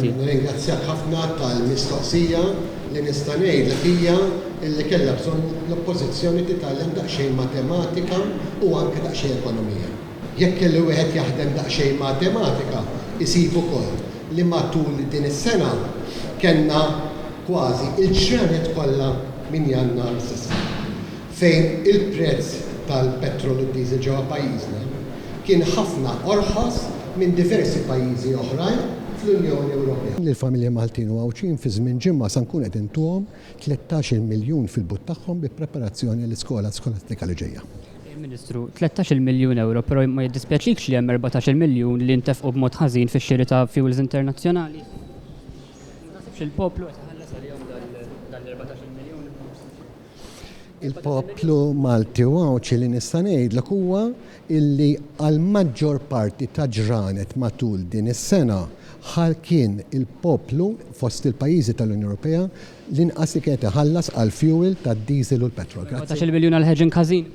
Ringrazzjak ħafna tal-mistoqsija li nista' ngħidlek hija li kellha bżonn l-oppożizzjoni titgħallem daqsxejn matematika u anke daqsxejn ekonomija. Jekk kellu wieħed jaħdem daqsxejn matematika, isib ukoll li matul din is-sena kellna kważi il-ġranet kollha minn Jannar s'issa fejn il-prezz tal-petrol u d-diesel ġewwa pajjiżna kien ħafna orħas minn diversi pajjiżi oħrajn fl-Unjoni Ewropea. Lill-familja Maltin u Għawċin fi żmien ġimma se nkun qed intuhom 13 miljun fil-but tagħhom bi preparazzjoni l-iskola skolastika li ġejja. Ministru, 13 miljun euro, però ma jiddispjaċikx li hemm 14 miljun li ntefqu b'mod ħażin fix-xiri ta' fuels internazzjonali. Nasibx il-poplu qed iħallas għalihom dal-14 miljun. Il-poplu Malti u Għawċi li nista' ngħidlek huwa illi għal maġġor parti ta' ġranet matul din is-sena ħal kien il-poplu fost il-pajjiżi tal-Unjoni Ewropea l-inqas li kien iħallas għal fuel tad-diesel u l-petrol. 14 miljun għal hedging ħażin.